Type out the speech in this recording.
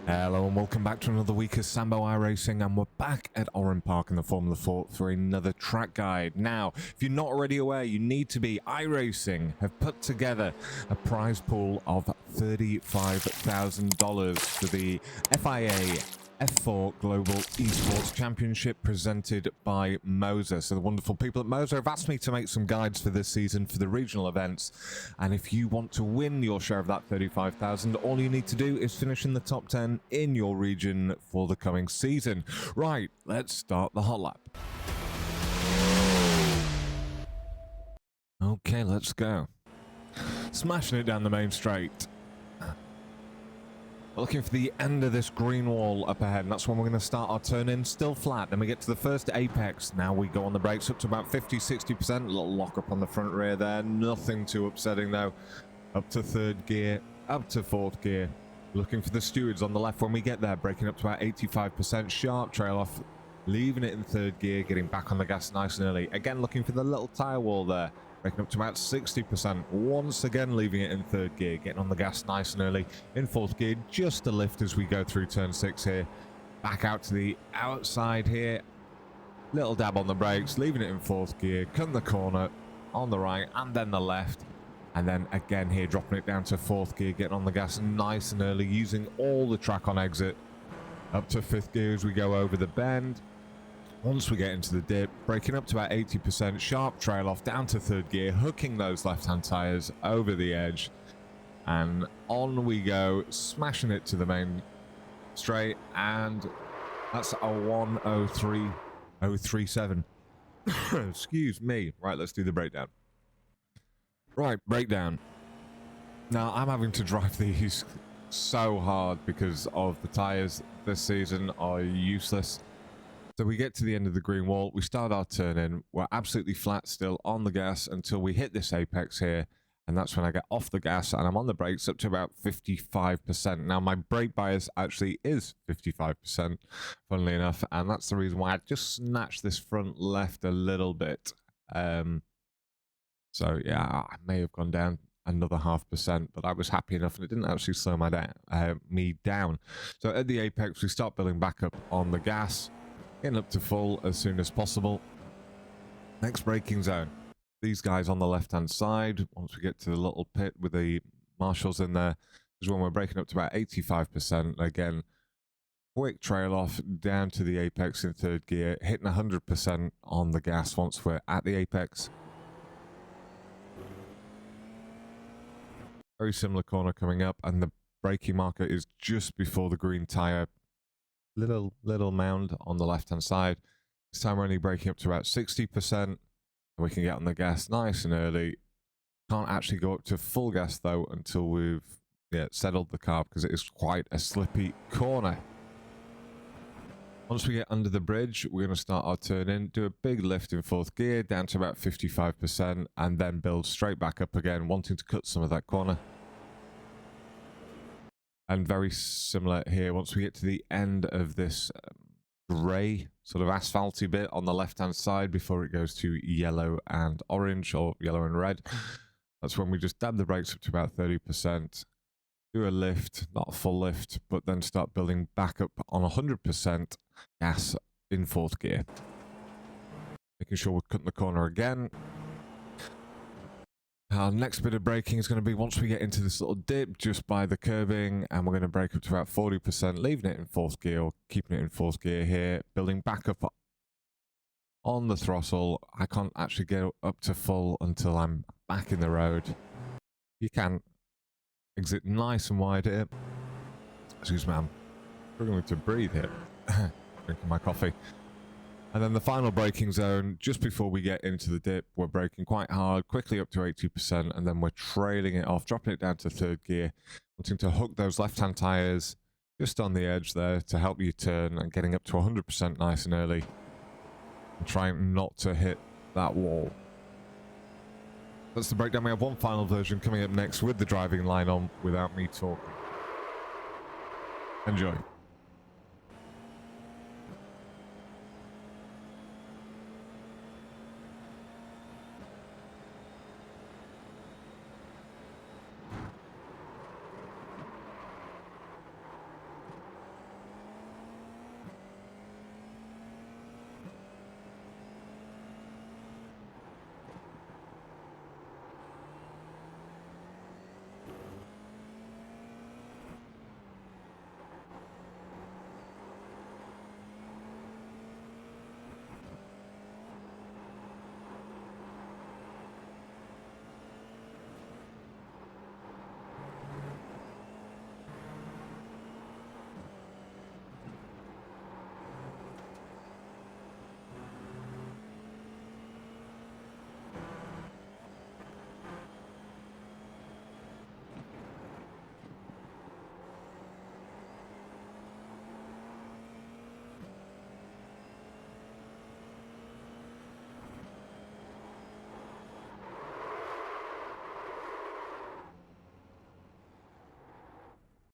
Hello and welcome back to another week of Sambo iRacing, and we're back at Oran Park in the Formula 4 for another track guide. Now, if you're not already aware, you need to be. iRacing have put together a prize pool of $35,000 for the FIA F4 Global Esports Championship presented by Moza. So the wonderful people at Moza have asked me to make some guides for this season for the regional events. And if you want to win your share of that 35,000, all you need to do is finish in the top 10 in your region for the coming season. Right, let's start the hot lap. Okay, let's go. Smashing it down the main straight. We're looking for the end of this green wall up ahead, and that's when we're going to start our turn in. Still flat, then we get to the first apex. Now we go on the brakes up to about 50-60%. A little lock up on the front rear there. Nothing too upsetting though. Up to third gear, up to fourth gear. Looking for the stewards on the left when we get there. Braking up to about 85%. Sharp trail off, leaving it in third gear, getting back on the gas nice and early. Again, looking for the little tyre wall there. Braking up to about 60%. Once again, leaving it in third gear. Getting on the gas nice and early. In fourth gear, just a lift as we go through turn 6 here. Back out to the outside here. Little dab on the brakes. Leaving it in fourth gear. Come the corner on the right and then the left. And then again here, dropping it down to fourth gear. Getting on the gas nice and early. Using all the track on exit. Up to fifth gear as we go over the bend. Once we get into the dip, braking up to about 80%, sharp trail off down to third gear, hooking those left-hand tyres over the edge, and on we go, smashing it to the main straight, and that's a 1:03.037. Excuse me. Right, let's do the breakdown. Right, breakdown. Now, I'm having to drive these so hard because of the tyres this season are useless. So we get to the end of the green wall, we start our turn in, we're absolutely flat still on the gas until we hit this apex here, and that's when I get off the gas and I'm on the brakes up to about 55%. Now my brake bias actually is 55%, funnily enough, and that's the reason why I just snatched this front left a little bit. So yeah, I may have gone down another 0.5%, but I was happy enough and it didn't actually slow me down. So at the apex, we start building back up on the gas. Getting up to full as soon as possible. Next braking zone. These guys on the left-hand side. Once we get to the little pit with the marshals in there, is when we're braking up to about 85%. Again, quick trail off down to the apex in third gear, hitting 100% on the gas once we're at the apex. Very similar corner coming up, and the braking marker is just before the green tyre. Little mound on the left hand side. This time we're only braking up to about 60%, and we can get on the gas nice and early. Can't actually go up to full gas though until we've settled the car, because it is quite a slippy corner. Once we get under the bridge, we're going to start our turn in, do a big lift in fourth gear down to about 55%, and then build straight back up again, wanting to cut some of that corner. And very similar here, once we get to the end of this grey sort of asphalty bit on the left-hand side before it goes to yellow and orange, or yellow and red, that's when we just dab the brakes up to about 30%, do a lift, not a full lift, but then start building back up on 100% gas in fourth gear. Making sure we're cutting the corner again. Our next bit of braking is going to be once we get into this little dip just by the curbing, and we're going to brake up to about 40%, leaving it in fourth gear or keeping it in fourth gear here, building back up on the throttle. I can't actually get up to full until I'm back in the road. You can exit nice and wide here. Excuse me, I'm struggling to breathe here. Drinking my coffee. And then the final braking zone, just before we get into the dip, we're braking quite hard, quickly up to 80%, and then we're trailing it off, dropping it down to third gear, wanting to hook those left-hand tyres just on the edge there to help you turn, and getting up to 100% nice and early, and trying not to hit that wall. That's the breakdown. We have one final version coming up next with the driving line on without me talking. Enjoy.